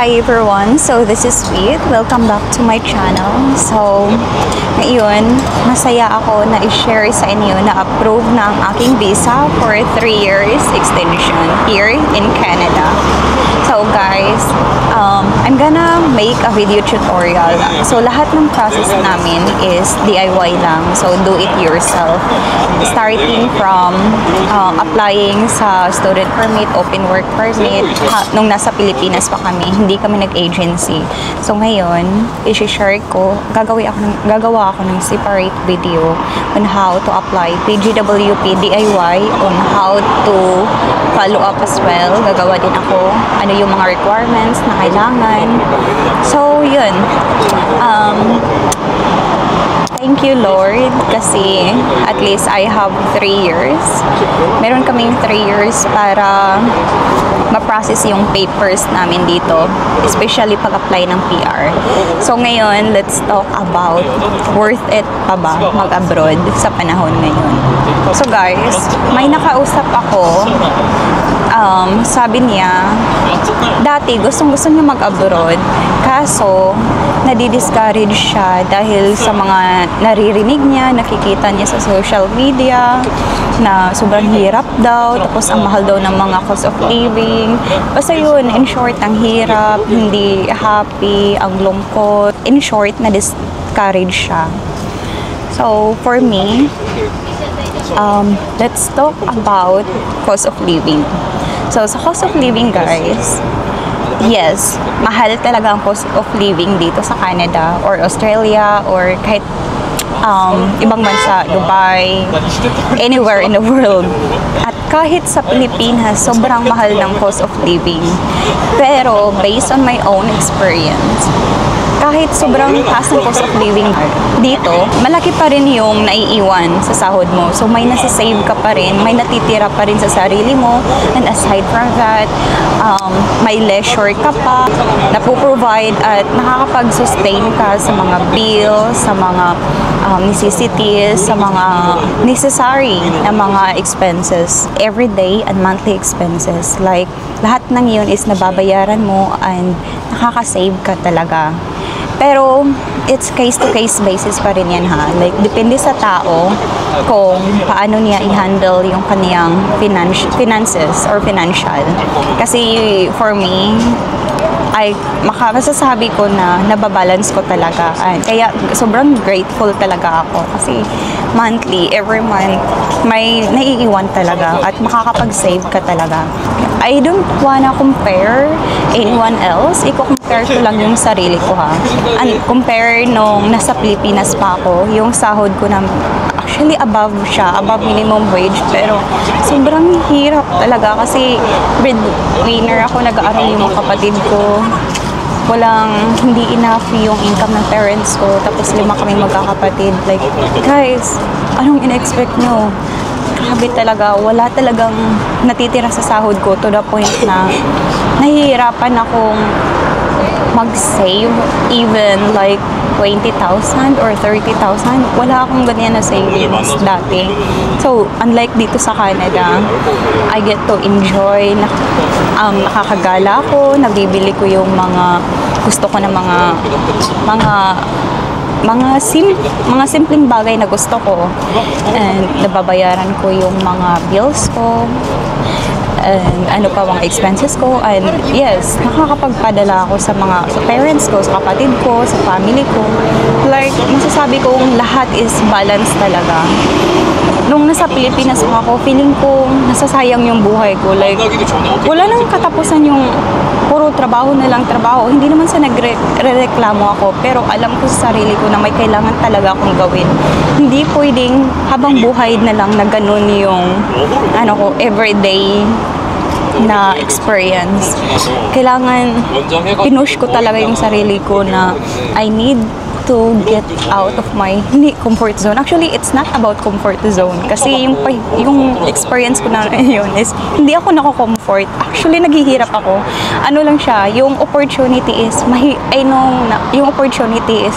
Hi everyone, so this is Sweet. Welcome back to my channel. So, ngayon, masaya ako na i-share sa inyo na approve na ang aking visa for 3 years extension here in Canada. So guys, I'm gonna make a video tutorial. So lahat ng process namin is DIY lang. So do it yourself. Starting from applying sa student permit, open work permit, nung nasa Pilipinas pa kami, hindi kami nag-agency. So ngayon, i-share ko, gagawa ako ng separate video on how to apply PGWP DIY, on how to follow up as well. Gagawa din ako ano yung mga requirements na kailangan. So yun, thank you Lord kasi at least I have 3 years. Meron kaming 3 years para ma-process yung papers namin dito, especially pag-apply ng PR. So ngayon, let's talk about worth it pa ba mag-abroad sa panahon ngayon. So guys, may nakausap ako, sabi niya, dati gustong-gusto niya mag-abroad, kaso nadi-discourage siya dahil sa mga naririnig niya, nakikita niya sa social media na sobrang hirap daw, tapos ang mahal daw ng mga cost of living. Basta yun, in short, ang hirap, hindi happy, ang lungkot. In short, na-discourage siya. So, for me, let's talk about cost of living. So, sa cost of living, guys, yes, mahal talaga ang cost of living dito sa Canada or Australia or kahit ibang bansa, Dubai, anywhere in the world. At kahit sa Pilipinas, sobrang mahal ng cost of living. Pero, based on my own experience, kahit sobrang taas ng cost of living dito, malaki pa rin yung naiiwan sa sahod mo. So, may nasa-save ka pa rin, may natitira pa rin sa sarili mo. And aside from that, may leisure ka pa, napoprovide at nakakapag-sustain ka sa mga bills, sa mga necessities, sa mga necessary na mga expenses, everyday and monthly expenses. Like, lahat ng yun is nababayaran mo and nakaka-save ka talaga. Pero, it's case-to-case basis pa rin yan ha. Like, depende sa tao kung paano niya i-handle yung kaniyang finances or financial. Kasi, for me, masasabi ko na nababalance ko talaga. Kaya, sobrang grateful talaga ako. Kasi, monthly, every month, may naiiwan talaga at makakapag-save ka talaga. I don't wanna compare anyone else. I-compare ko lang yung sarili ko ha. And compare nung nasa Pilipinas pa ako, yung sahod ko na actually above minimum wage. Pero sobrang hirap talaga kasi breadwinner ako, nag-aaral yung mga kapatid ko. Hindi enough yung income ng parents ko. Tapos 5 kaming magkakapatid. Like, guys, anong in-expect nyo? Grabe talaga, wala talagang natitira sa sahod ko to the point na nahihirapan akong mag-save even like 20,000 or 30,000. Wala akong ganyan na savings dati. So, unlike dito sa Canada, I get to enjoy, nakakagala ko, nabibili ko yung mga gusto ko na mga simpleng bagay na gusto ko, and nababayaran ko yung mga bills ko and ano pa mga expenses ko, and yes, nakakapagpadala ako sa parents ko, sa kapatid ko, sa family ko. Like, masasabi kong lahat is balance talaga. Nung nasa Pilipinas ako, feeling ko nasasayang yung buhay ko. Like, wala nang katapusan yung puro trabaho na lang trabaho. Hindi naman sa nagre-reklamo ako, pero alam ko sa sarili ko na may kailangan talaga akong gawin. Hindi pwedeng habang buhay na lang na ganun yung everyday na experience. Kailangan pinush ko talaga yung sarili ko na I need to get out of my comfort zone. Actually, it's not about comfort zone. Kasi yung experience ko na yun is, hindi ako nako-comfort. Actually, naghihirap ako. Ano lang siya, yung opportunity is, yung opportunity is,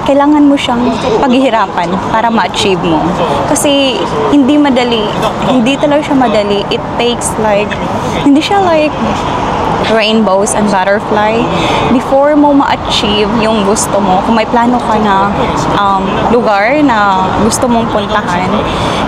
kailangan mo siyang paghihirapan para ma-achieve mo. Kasi, hindi madali. Hindi talaga siya madali. It takes like, hindi siya like, rainbows and butterfly. Before mo ma-achieve yung gusto mo, kung may plano ka na lugar na gusto mong puntahan,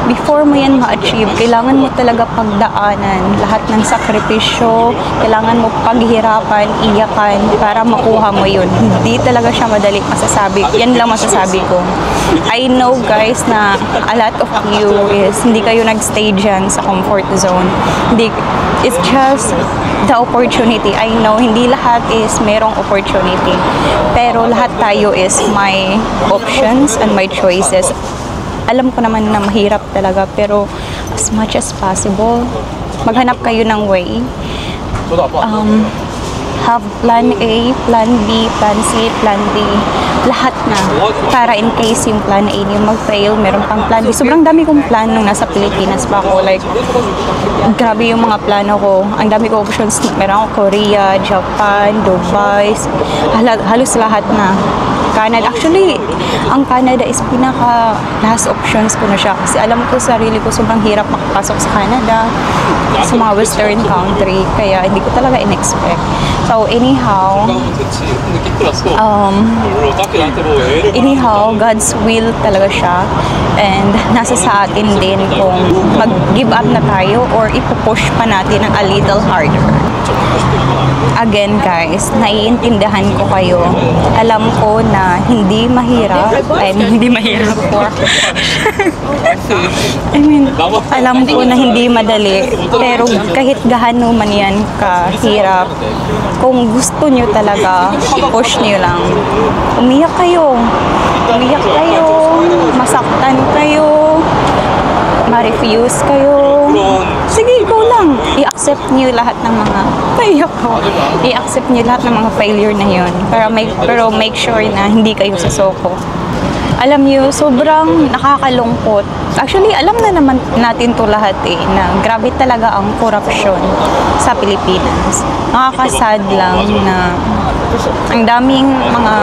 before mo yan ma-achieve, kailangan mo talaga pagdaanan lahat ng sakripisyo, kailangan mo paghihirapan, iyakan para makuha mo yun. Hindi talaga siya madali masasabi. Yan lang masasabi ko. I know guys na a lot of you is hindi kayo nag-stay dyan sa comfort zone. Hindi, it's just the opportunity. I know hindi lahat is merong opportunity. Pero lahat tayo is may options and may choices. Alam ko naman na mahirap talaga, pero as much as possible, maghanap kayo ng way. Have plan A, plan B, plan C, plan D, lahat na. Para in case yung plan A niyo mag-fail, meron pang plan B. Sobrang dami kong plan nung nasa Pilipinas pa ako. Like, grabe yung mga plano ko. Ang dami ko options. Meron ako Korea, Japan, Dubai, halos lahat na. Canada. Actually, ang Canada is pinaka last options ko na siya. Kasi alam ko sa sarili ko, sobrang hirap makapasok sa Canada, sa mga western country. Kaya hindi ko talaga in-expect. So, anyhow, God's will talaga siya. And nasa sa atin din kung mag-give up na tayo or ipupush pa natin ng a little harder. Again guys, naiintindihan ko kayo. Alam ko na hindi mahirap. I mean, alam ko na hindi madali. Pero kahit gaano man yan kahirap, kung gusto nyo talaga, push nyo lang. Umiyak kayo. Masaktan kayo. Ma-refuse kayo. Sige, go lang. I-accept niyo lahat ng mga i-accept niyo lahat ng mga failure na yun. Pero make sure na hindi kayo sasoko. Alam niyo, sobrang nakakalungkot. Actually, alam na naman natin to lahat na grabe talaga ang korupsyon sa Pilipinas. Nakakasad lang na ang daming mga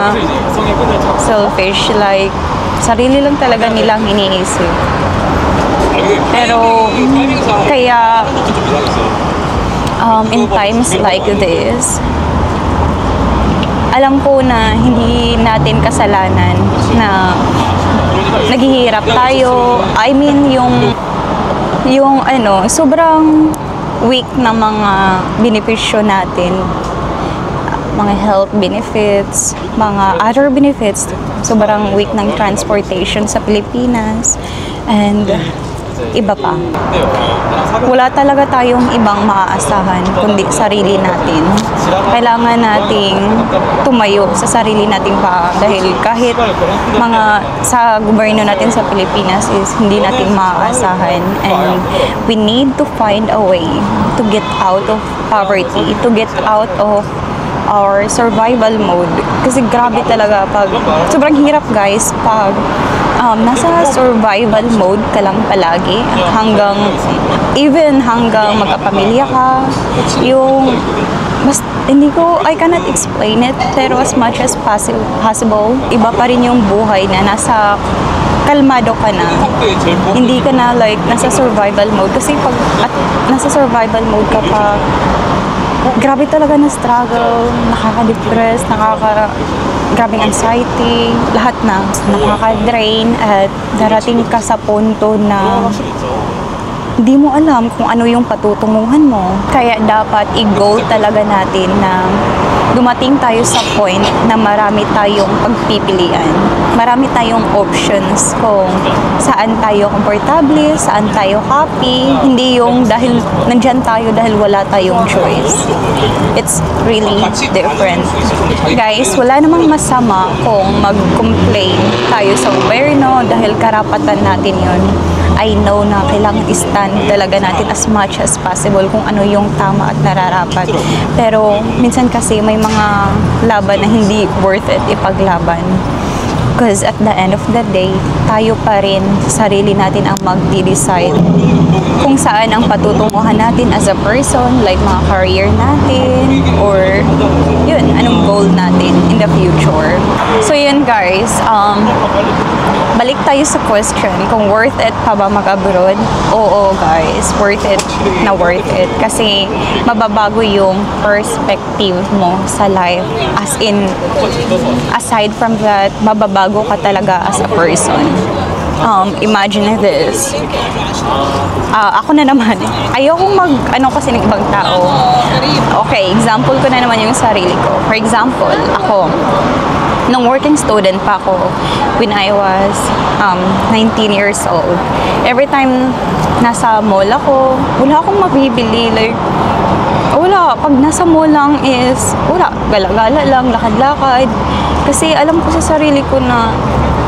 selfish, like, sarili lang talaga nilang iniisip. Pero, kaya, in times like this, alam ko na hindi natin kasalanan na naghihirap tayo. I mean, sobrang weak na mga benepisyo natin. Mga health benefits, mga other benefits. Sobrang weak ng transportation sa Pilipinas. And iba pa. Wala talaga tayong ibang maaasahan kundi sarili natin. Kailangan nating tumayo sa sarili nating paa dahil kahit mga sa gobyerno natin sa Pilipinas is hindi natin maaasahan, and we need to find a way to get out of poverty, to get out of our survival mode. Kasi grabe talaga pag sobrang hirap guys pag nasa survival mode ka lang palagi hanggang magkapamilya ka. I cannot explain it, pero as much as possible, iba pa rin yung buhay na nasa kalmado ka na. Hindi ka na like nasa survival mode, kasi pag nasa survival mode ka pa, grabe talaga na struggle, nakaka-depress, grabing anxiety, lahat na nakaka-drain, at darating ka sa punto na hindi mo alam kung ano yung patutunguhan mo. Kaya dapat i-goal talaga natin na dumating tayo sa point na marami tayong pagpipilian. Marami tayong options kung saan tayo komportable, saan tayo happy. Hindi yung dahil nandyan tayo dahil wala tayong choice. It's really different. Guys, wala namang masama kung mag-complain tayo sa gobyerno dahil karapatan natin yun. I know na kailangan i-stand talaga natin as much as possible kung ano yung tama at nararapat. Pero minsan kasi may mga laban na hindi worth it ipaglaban. Because at the end of the day, tayo pa rin, sarili natin ang magdi-decide kung saan ang patutunguhan natin as a person, like mga career natin, or yun, anong goal natin in the future. So yun guys, balik tayo sa question kung worth it pa ba mag-abroad. Oo guys, worth it na worth it kasi mababago yung perspective mo sa life, as in aside from that, mababago ka talaga as a person. Imagine this. Ako na naman, ayokong kasi ng ibang tao. Okay, example ko na naman yung sarili ko. For example, ako, nung working student pa ako, when I was 19 years old, every time nasa mall ako, wala akong mabibili. Like, wala. Pag nasa mall lang is, wala. Gala-gala lang, lakad-lakad. Kasi alam ko sa sarili ko na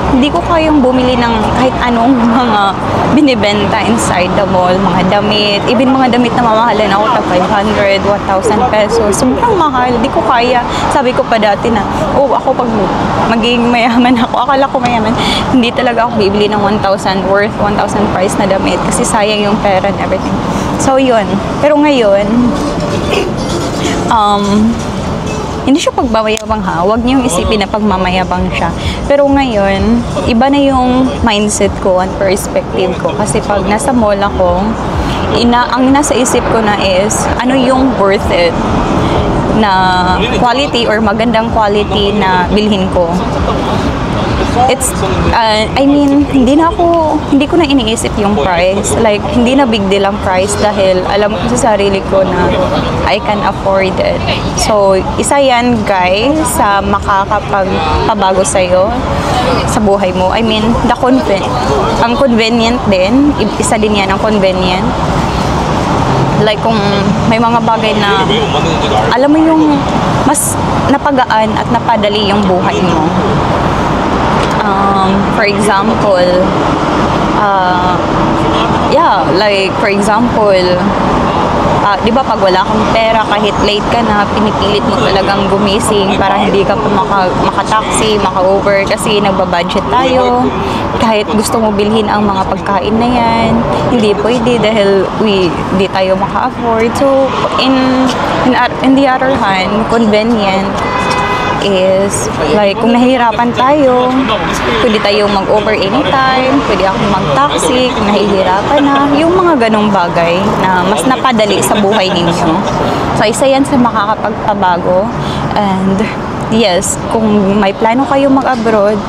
hindi ko kayang bumili ng kahit anong mga binibenta inside the mall, mga damit, even mga damit na mamahalan ako ta 500, 1,000 pesos. Sobrang mahal, hindi ko kaya. Sabi ko pa dati na, ako pag magiging mayaman ako, akala ko mayaman, hindi talaga ako bibili ng 1,000 worth, 1,000 price na damit kasi sayang yung pera and everything. So yun. Pero ngayon, hindi siya pagmamayabang ha. Huwag niyong isipin na pagmamayabang siya. Pero ngayon, iba na yung mindset ko and perspective ko. Kasi pag nasa mall ako, ang nasa isip ko na is, ano yung worth it na quality or magandang quality na bilhin ko. It's, hindi ko na iniisip yung price. Like, hindi na big deal ang price dahil alam ko sa sarili ko na I can afford it. So, isa yan, guys, sa makakapagpabago sa'yo sa buhay mo. Ang convenient din, isa din yan ang convenient. Like, kung may mga bagay na, alam mo yung mas napagaan at napadali yung buhay mo. For example, for example, di ba pag wala kang pera, kahit late ka na, pinipilit mo talagang gumising para hindi ka pa maka-taxi, maka-Uber kasi nagbabudget tayo. Kahit gusto mo bilhin ang mga pagkain na yan, hindi pwede dahil di tayo maka-afford. So, in the other hand, convenient is like kung nahihirapan tayo, pwede tayong mag-Uber anytime, pwede akong mag-taxi kung nahihirapan na, yung mga ganong bagay na mas napadali sa buhay ninyo. So isa yan sa makakapagpabago. And yes, kung may plano kayo mag-abroad,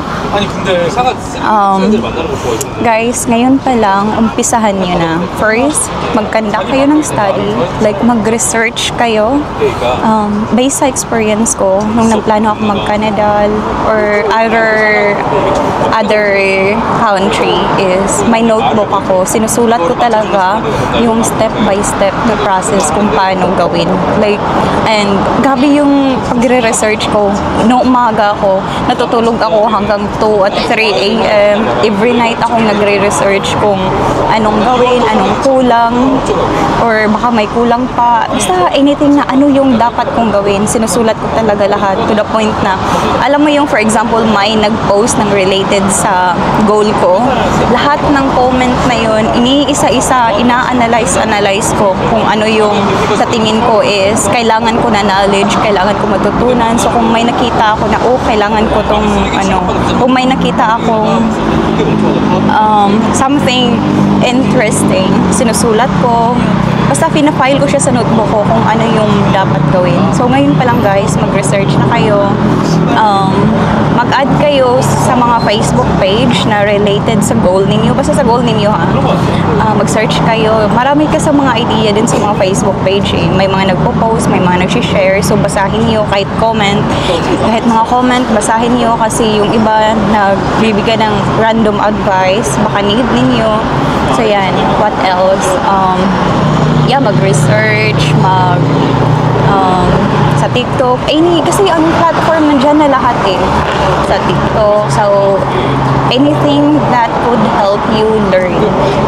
guys, ngayon pa lang, umpisahan nyo na. First, mag-conduct kayo ng study, like mag-research kayo. Based sa experience ko, nung nagplano ako mag-Canada or other country is, may notebook ako. Sinusulat ko talaga yung step-by-step na process kung paano gawin. Like, and gabi yung pagre-research ko. Noong umaga ako, natutulog ako hanggang 2 at 3 a.m. Every night akong nagre-research kung anong gawin, anong kulang, or baka may kulang pa. Basta anything na ano yung dapat kong gawin, sinusulat ko talaga lahat to the point na, alam mo yung for example, may nag-post ng related sa goal ko. Lahat ng comment na yun, iniisa-isa, ina-analyze ko kung ano yung sa tingin ko is kailangan ko na knowledge, kailangan ko matutunan. So kung may nakita ako na, kailangan ko tong kung may nakita akong something interesting, sinusulat ko. Basta pina-file ko siya sa notebook ko kung ano yung dapat gawin. So ngayon pa lang guys, mag-research na kayo. Mag-add kayo sa mga Facebook page na related sa goal ninyo. Basta sa goal ninyo ha. Mag-search kayo. Marami ka sa mga idea din sa mga Facebook page eh. May mga nagpo-post, may mga nag-share. So basahin niyo kahit comment. Kahit mga comment, basahin niyo kasi yung iba nagbibigay ng random advice. Baka need ninyo. So yan, what else? Mag-research, sa TikTok. Kasi ang platform nandiyan na lahat eh. Sa TikTok. So, anything that could help you learn.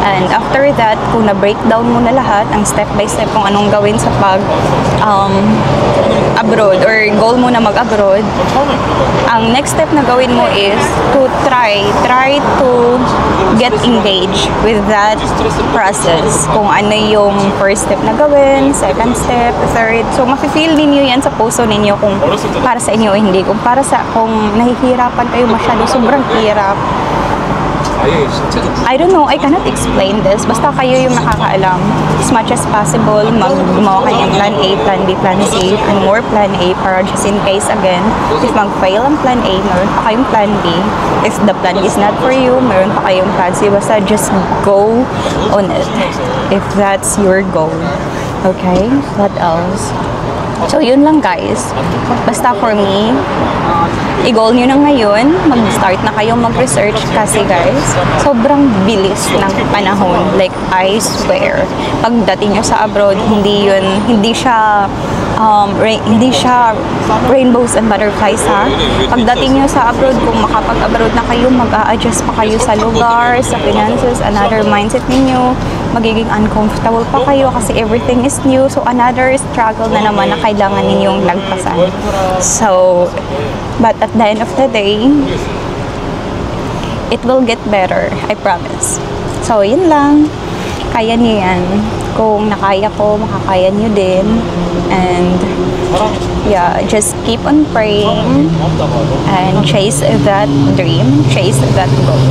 And after that, kung na-breakdown mo na lahat, ang step by step kung anong gawin sa abroad or goal mo na mag-abroad, ang next step na gawin mo is to try to get engaged with that process. Kung ano yung first step na gawin, second step, third. So, mafe-feel ninyo yan yan sa puso ninyo kung para sa inyo o hindi. Kung para sa, kung nahihirapan kayo masyado, sobrang hirap. I don't know, I cannot explain this. Basta kayo yung nakakaalam. As much as possible, gumawa kayo ng plan A, plan B, plan C, and more plan A para just in case again, if mag-fail ang plan A, meron pa kayong plan B. If the plan is not for you, meron pa kayong plan C. Basta just go on it. If that's your goal. Okay? What else? So, yun lang guys. Basta for me, i-goal nyo na ngayon, mag-start na kayo mag-research kasi guys, sobrang bilis ng panahon. Like, I swear, pagdating nyo sa abroad, hindi siya rainbows and butterflies ha. Pagdating nyo sa abroad, kung makapag-abroad na kayo, mag-a-adjust pa kayo sa lugar, sa finances, another mindset ninyo, magiging uncomfortable pa kayo kasi everything is new. So, another struggle na naman na kailangan ninyong lagpasan. So, but at the end of the day, it will get better. I promise. So, yun lang. Kaya niyo yan. Kung nakaya ko, makakaya niyo din. And, yeah, just keep on praying and chase that dream, chase that goal.